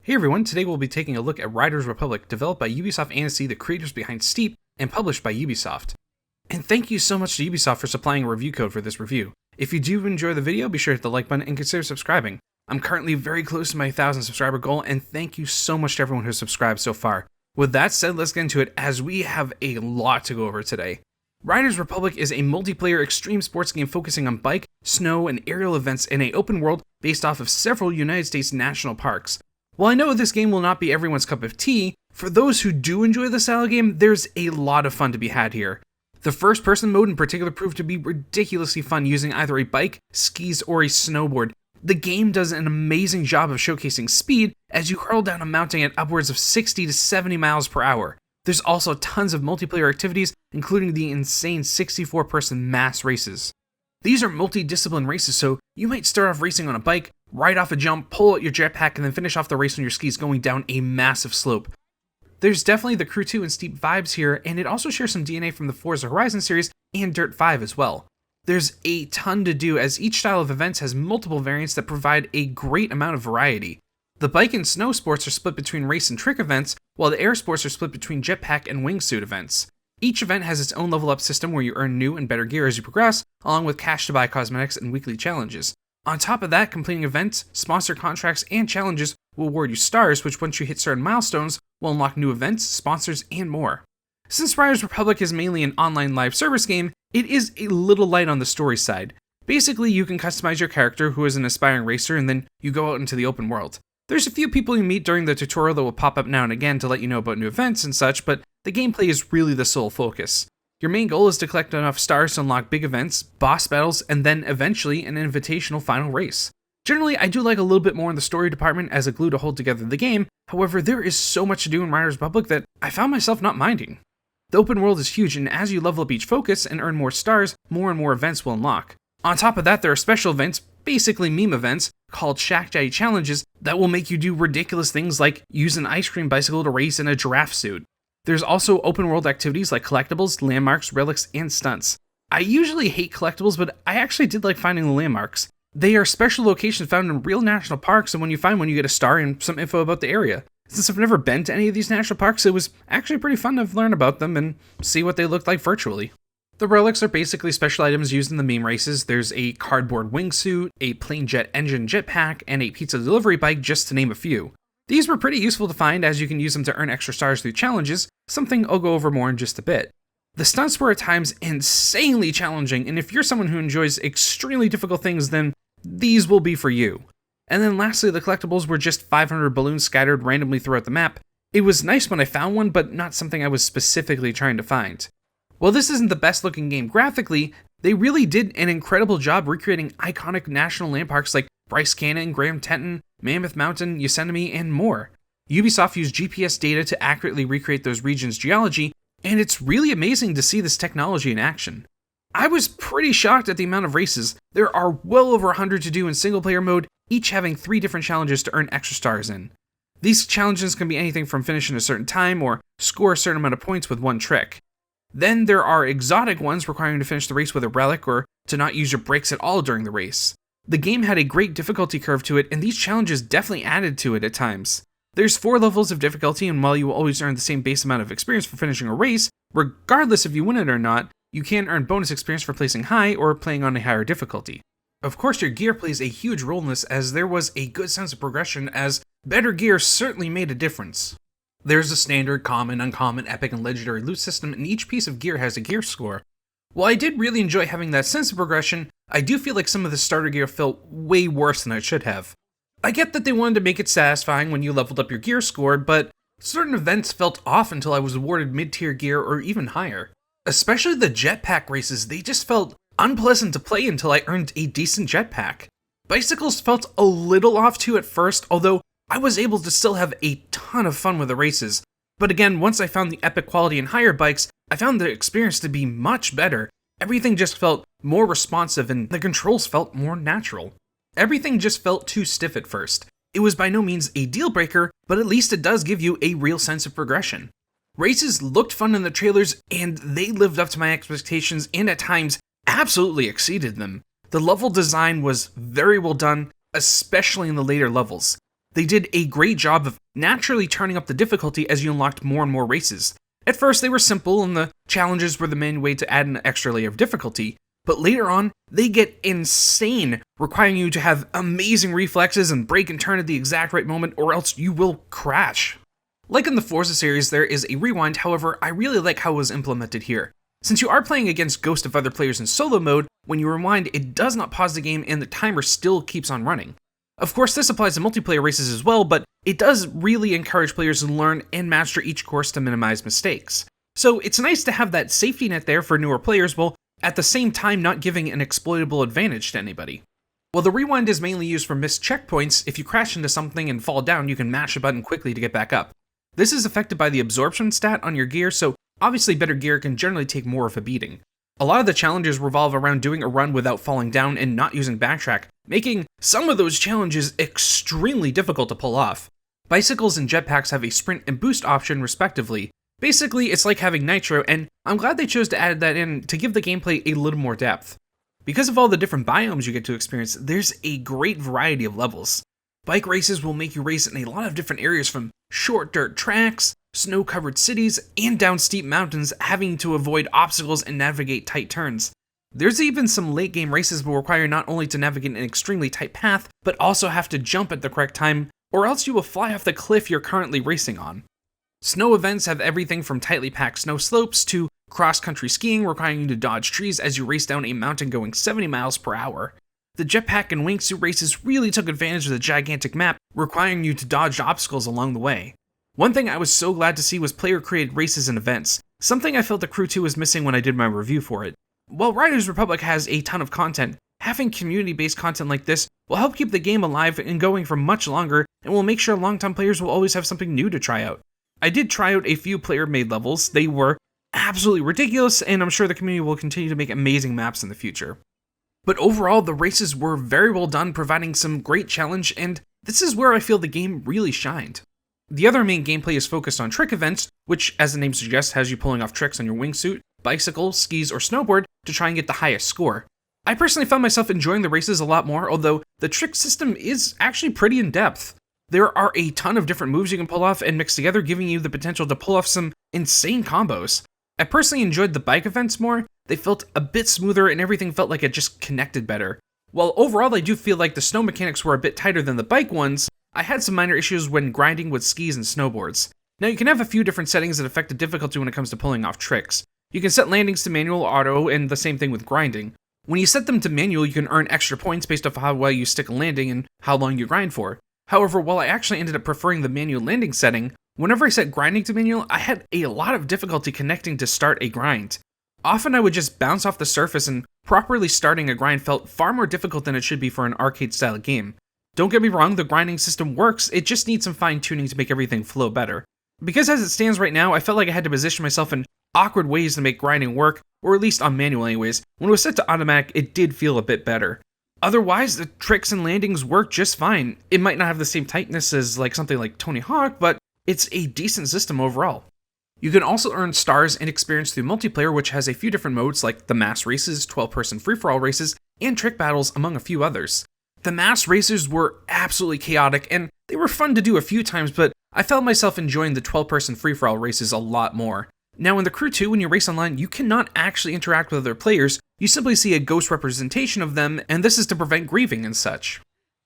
Hey everyone, today we'll be taking a look at Riders Republic, developed by Ubisoft Annecy, the creators behind Steep, and published by Ubisoft. And thank you so much to Ubisoft for supplying a review code for this review. If you do enjoy the video, be sure to hit the like button and consider subscribing. I'm currently very close to my 1,000 subscriber goal, and thank you so much to everyone who has subscribed so far. With that said, let's get into it as we have a lot to go over today. Riders Republic is a multiplayer extreme sports game focusing on bike, snow, and aerial events in an open world based off of several United States national parks. While I know this game will not be everyone's cup of tea, for those who do enjoy the style of game, there's a lot of fun to be had here. The first-person mode in particular proved to be ridiculously fun using either a bike, skis, or a snowboard. The game does an amazing job of showcasing speed as you hurl down a mountain at upwards of 60 to 70 miles per hour. There's also tons of multiplayer activities, including the insane 64-person mass races. These are multi-discipline races, so you might start off racing on a bike, ride off a jump, pull out your jetpack, and then finish off the race on your skis going down a massive slope. There's definitely the Crew 2 and Steep vibes here, and it also shares some DNA from the Forza Horizon series and Dirt 5 as well. There's a ton to do, as each style of events has multiple variants that provide a great amount of variety. The bike and snow sports are split between race and trick events, while the air sports are split between jetpack and wingsuit events. Each event has its own level up system where you earn new and better gear as you progress, along with cash to buy cosmetics and weekly challenges. On top of that, completing events, sponsor contracts, and challenges will award you stars, which once you hit certain milestones, will unlock new events, sponsors, and more. Since Riders Republic is mainly an online live service game, it is a little light on the story side. Basically, you can customize your character, who is an aspiring racer, and then you go out into the open world. There's a few people you meet during the tutorial that will pop up now and again to let you know about new events and such, but the gameplay is really the sole focus. Your main goal is to collect enough stars to unlock big events, boss battles, and then eventually an invitational final race. Generally, I do like a little bit more in the story department as a glue to hold together the game, however, there is so much to do in Riders Republic that I found myself not minding. The open world is huge, and as you level up each focus and earn more stars, more and more events will unlock. On top of that, there are special events, basically meme events, called Shack Daddy Challenges that will make you do ridiculous things like use an ice cream bicycle to race in a giraffe suit. There's also open world activities like collectibles, landmarks, relics, and stunts. I usually hate collectibles, but I actually did like finding the landmarks. They are special locations found in real national parks, and when you find one, you get a star and some info about the area. Since I've never been to any of these national parks, it was actually pretty fun to learn about them and see what they looked like virtually. The relics are basically special items used in the meme races. There's a cardboard wingsuit, a plain jet engine jetpack, and a pizza delivery bike, just to name a few. These were pretty useful to find as you can use them to earn extra stars through challenges, something I'll go over more in just a bit. The stunts were at times insanely challenging, and if you're someone who enjoys extremely difficult things, then these will be for you. And then lastly, the collectibles were just 500 balloons scattered randomly throughout the map. It was nice when I found one, but not something I was specifically trying to find. While this isn't the best looking game graphically, they really did an incredible job recreating iconic national landmarks like Bryce Canyon, Graham Teton, Mammoth Mountain, Yosemite, and more. Ubisoft used GPS data to accurately recreate those regions' geology, and it's really amazing to see this technology in action. I was pretty shocked at the amount of races. There are well over 100 to do in single player mode, each having 3 different challenges to earn extra stars in. These challenges can be anything from finish in a certain time or score a certain amount of points with one trick. Then there are exotic ones requiring you to finish the race with a relic or to not use your brakes at all during the race. The game had a great difficulty curve to it, and these challenges definitely added to it at times. There's 4 levels of difficulty, and while you will always earn the same base amount of experience for finishing a race, regardless if you win it or not, you can earn bonus experience for placing high or playing on a higher difficulty. Of course, your gear plays a huge role in this, as there was a good sense of progression, as better gear certainly made a difference. There's a standard, common, uncommon, epic, and legendary loot system, and each piece of gear has a gear score. While I did really enjoy having that sense of progression, I do feel like some of the starter gear felt way worse than it should have. I get that they wanted to make it satisfying when you leveled up your gear score, but certain events felt off until I was awarded mid-tier gear or even higher. Especially the jetpack races, they just felt unpleasant to play until I earned a decent jetpack. Bicycles felt a little off too at first, although I was able to still have a ton of fun with the races. But again, once I found the epic quality in higher bikes, I found the experience to be much better. Everything just felt more responsive and the controls felt more natural. Everything just felt too stiff at first. It was by no means a deal breaker, but at least it does give you a real sense of progression. Races looked fun in the trailers, and they lived up to my expectations and at times absolutely exceeded them. The level design was very well done, especially in the later levels. they did a great job of naturally turning up the difficulty as you unlocked more and more races. At first, they were simple, and the challenges were the main way to add an extra layer of difficulty, but later on, they get insane, requiring you to have amazing reflexes and brake and turn at the exact right moment, or else you will crash. Like in the Forza series, there is a rewind, however, I really like how it was implemented here. Since you are playing against ghosts of other players in solo mode, when you rewind, it does not pause the game and the timer still keeps on running. Of course, this applies to multiplayer races as well, but it does really encourage players to learn and master each course to minimize mistakes. So it's nice to have that safety net there for newer players, while at the same time not giving an exploitable advantage to anybody. While the rewind is mainly used for missed checkpoints, if you crash into something and fall down, you can mash a button quickly to get back up. This is affected by the absorption stat on your gear, so obviously better gear can generally take more of a beating. A lot of the challenges revolve around doing a run without falling down and not using backtrack, making some of those challenges extremely difficult to pull off. Bicycles and jetpacks have a sprint and boost option respectively. Basically, it's like having nitro, and I'm glad they chose to add that in to give the gameplay a little more depth. Because of all the different biomes you get to experience, there's a great variety of levels. Bike races will make you race in a lot of different areas, from short dirt tracks, snow-covered cities, and down steep mountains, having to avoid obstacles and navigate tight turns. There's even some late-game races that will require not only to navigate an extremely tight path, but also have to jump at the correct time, or else you will fly off the cliff you're currently racing on. Snow events have everything from tightly packed snow slopes to cross-country skiing, requiring you to dodge trees as you race down a mountain going 70 miles per hour. The jetpack and wingsuit races really took advantage of the gigantic map, requiring you to dodge obstacles along the way. One thing I was so glad to see was player-created races and events, something I felt the Crew 2 was missing when I did my review for it. While Riders Republic has a ton of content, having community-based content like this will help keep the game alive and going for much longer, and will make sure long-time players will always have something new to try out. I did try out a few player-made levels. They were absolutely ridiculous, and I'm sure the community will continue to make amazing maps in the future. But overall, the races were very well done, providing some great challenge, and this is where I feel the game really shined. The other main gameplay is focused on trick events, which, as the name suggests, has you pulling off tricks on your wingsuit, bicycle, skis, or snowboard to try and get the highest score. I personally found myself enjoying the races a lot more, although the trick system is actually pretty in-depth. There are a ton of different moves you can pull off and mix together, giving you the potential to pull off some insane combos. I personally enjoyed the bike events more. They felt a bit smoother and everything felt like it just connected better. While overall I do feel like the snow mechanics were a bit tighter than the bike ones, I had some minor issues when grinding with skis and snowboards. Now you can have a few different settings that affect the difficulty when it comes to pulling off tricks. You can set landings to manual or auto, and the same thing with grinding. When you set them to manual, you can earn extra points based off how well you stick a landing and how long you grind for. However, while I actually ended up preferring the manual landing setting, whenever I set grinding to manual, I had a lot of difficulty connecting to start a grind. Often I would just bounce off the surface, and properly starting a grind felt far more difficult than it should be for an arcade-style game. Don't get me wrong, the grinding system works, it just needs some fine-tuning to make everything flow better. Because as it stands right now, I felt like I had to position myself in awkward ways to make grinding work, or at least on manual anyways. When it was set to automatic, it did feel a bit better. Otherwise, the tricks and landings work just fine. It might not have the same tightness as like something like Tony Hawk, but it's a decent system overall. You can also earn stars and experience through multiplayer, which has a few different modes like the mass races, 12-person free-for-all races, and trick battles, among a few others. The mass races were absolutely chaotic, and they were fun to do a few times, but I found myself enjoying the 12-person free-for-all races a lot more. Now in the Crew 2, when you race online, you cannot actually interact with other players, you simply see a ghost representation of them, and this is to prevent grieving and such.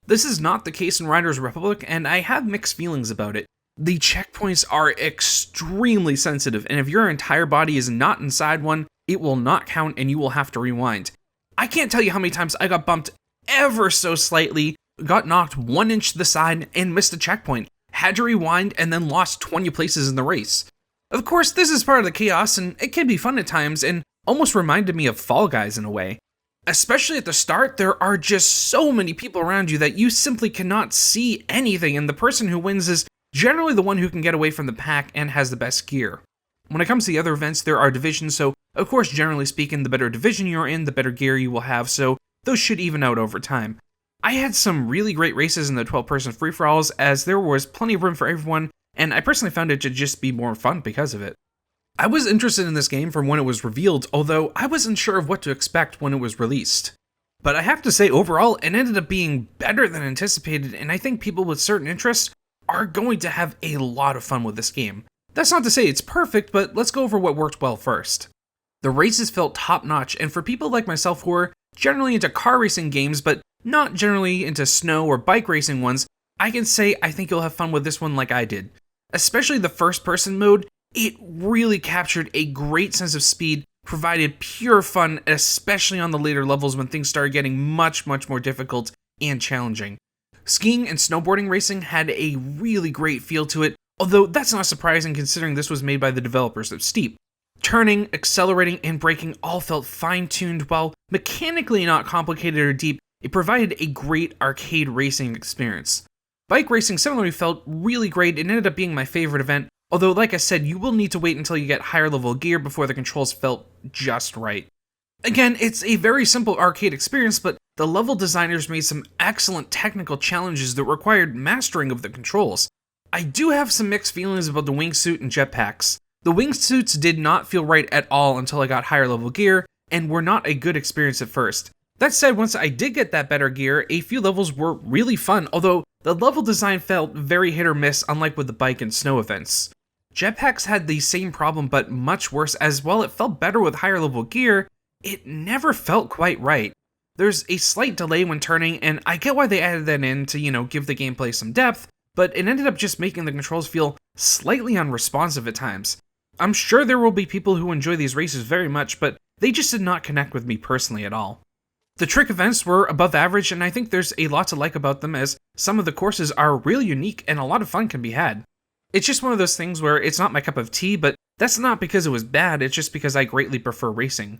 This is not the case in Riders Republic, and I have mixed feelings about it. The checkpoints are extremely sensitive, and if your entire body is not inside one, it will not count and you will have to rewind. I can't tell you how many times I got bumped ever so slightly, got knocked 1 inch to the side, and missed a checkpoint, had to rewind, and then lost 20 places in the race. Of course, this is part of the chaos, and it can be fun at times, and almost reminded me of Fall Guys in a way. Especially at the start, there are just so many people around you that you simply cannot see anything, and the person who wins is generally the one who can get away from the pack and has the best gear. When it comes to the other events, there are divisions, so of course, generally speaking, the better division you're in, the better gear you will have, so those should even out over time. I had some really great races in the 12-person free-for-alls, as there was plenty of room for everyone, and I personally found it to just be more fun because of it. I was interested in this game from when it was revealed, although I wasn't sure of what to expect when it was released. But I have to say, overall, it ended up being better than anticipated, and I think people with certain interests are going to have a lot of fun with this game. That's not to say it's perfect, but let's go over what worked well first. The races felt top-notch, and for people like myself who are generally into car racing games, but not generally into snow or bike racing ones, I can say I think you'll have fun with this one like I did. Especially the first-person mode, it really captured a great sense of speed, provided pure fun, especially on the later levels when things started getting much more difficult and challenging. Skiing and snowboarding racing had a really great feel to it, although that's not surprising considering this was made by the developers of Steep. Turning, accelerating, and braking all felt fine-tuned, while mechanically not complicated or deep. It provided a great arcade racing experience. Bike racing similarly felt really great and ended up being my favorite event, although like I said, you will need to wait until you get higher level gear before the controls felt just right. Again, it's a very simple arcade experience, but the level designers made some excellent technical challenges that required mastering of the controls. I do have some mixed feelings about the wingsuit and jetpacks. The wingsuits did not feel right at all until I got higher level gear, and were not a good experience at first. That said, once I did get that better gear, a few levels were really fun, although the level design felt very hit or miss, unlike with the bike and snow events. Jetpacks had the same problem, but much worse, as while it felt better with higher level gear, it never felt quite right. There's a slight delay when turning, and I get why they added that in to, give the gameplay some depth, but it ended up just making the controls feel slightly unresponsive at times. I'm sure there will be people who enjoy these races very much, but they just did not connect with me personally at all. The trick events were above average, and I think there's a lot to like about them, as some of the courses are really unique and a lot of fun can be had. It's just one of those things where it's not my cup of tea, but that's not because it was bad, it's just because I greatly prefer racing.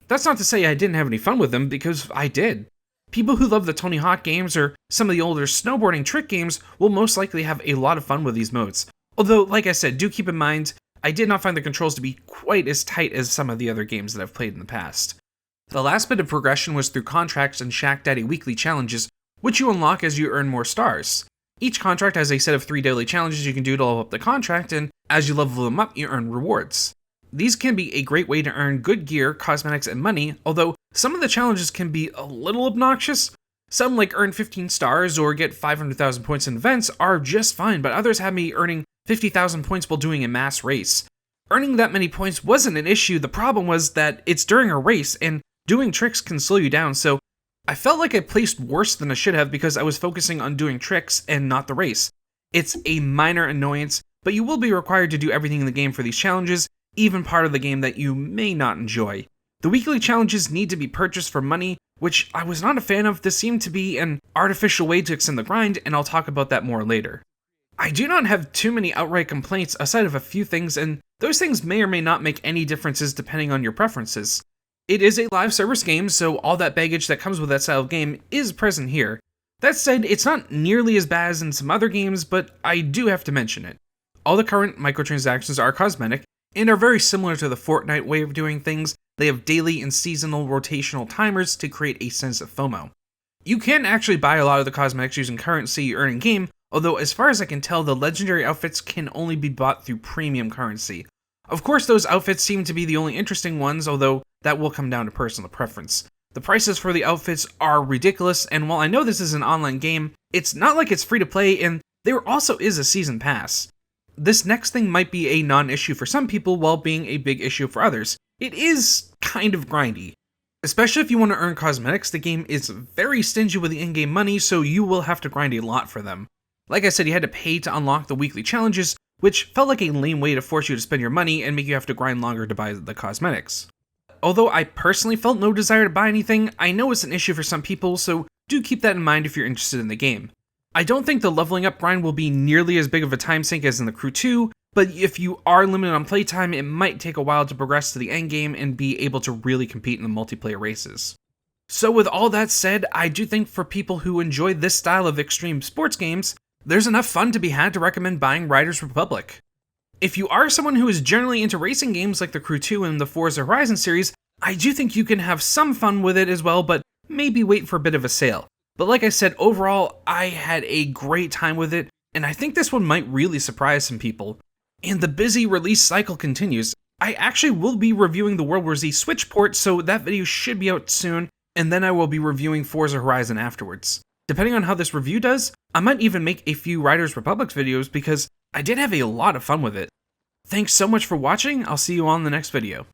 That's not to say I didn't have any fun with them, because I did. People who love the Tony Hawk games or some of the older snowboarding trick games will most likely have a lot of fun with these modes. Although, like I said, do keep in mind, I did not find the controls to be quite as tight as some of the other games that I've played in the past. The last bit of progression was through contracts and Shack Daddy weekly challenges, which you unlock as you earn more stars. Each contract has a set of 3 daily challenges you can do to level up the contract, and as you level them up, you earn rewards. These can be a great way to earn good gear, cosmetics, and money, although some of the challenges can be a little obnoxious. Some, like earn 15 stars or get 500,000 points in events, are just fine, but others have me earning 50,000 points while doing a mass race. Earning that many points wasn't an issue, the problem was that it's during a race, and doing tricks can slow you down, so I felt like I placed worse than I should have because I was focusing on doing tricks and not the race. It's a minor annoyance, but you will be required to do everything in the game for these challenges, even part of the game that you may not enjoy. The weekly challenges need to be purchased for money, which I was not a fan of. This seemed to be an artificial way to extend the grind, and I'll talk about that more later. I do not have too many outright complaints aside of a few things, and those things may or may not make any differences depending on your preferences. It is a live service game, so all that baggage that comes with that style of game is present here. That said, it's not nearly as bad as in some other games, but I do have to mention it. All the current microtransactions are cosmetic, and are very similar to the Fortnite way of doing things. They have daily and seasonal rotational timers to create a sense of FOMO. You can actually buy a lot of the cosmetics using currency you earn in-game, although as far as I can tell, the legendary outfits can only be bought through premium currency. Of course, those outfits seem to be the only interesting ones, although that will come down to personal preference. The prices for the outfits are ridiculous, and while I know this is an online game, it's not like it's free to play, and there also is a season pass. This next thing might be a non-issue for some people while being a big issue for others. It is kind of grindy. Especially if you want to earn cosmetics, the game is very stingy with the in-game money, so you will have to grind a lot for them. Like I said, you had to pay to unlock the weekly challenges, which felt like a lame way to force you to spend your money and make you have to grind longer to buy the cosmetics. Although I personally felt no desire to buy anything, I know it's an issue for some people, so do keep that in mind if you're interested in the game. I don't think the leveling up grind will be nearly as big of a time sink as in the Crew 2, but if you are limited on playtime, it might take a while to progress to the endgame and be able to really compete in the multiplayer races. So with all that said, I do think for people who enjoy this style of extreme sports games, there's enough fun to be had to recommend buying Riders Republic. If you are someone who is generally into racing games like the Crew 2 and the Forza Horizon series, I do think you can have some fun with it as well, but maybe wait for a bit of a sale. But like I said, overall, I had a great time with it, and I think this one might really surprise some people. And the busy release cycle continues. I actually will be reviewing the World War Z Switch port, so that video should be out soon, and then I will be reviewing Forza Horizon afterwards. Depending on how this review does, I might even make a few Riders Republic videos because I did have a lot of fun with it. Thanks so much for watching, I'll see you on the next video.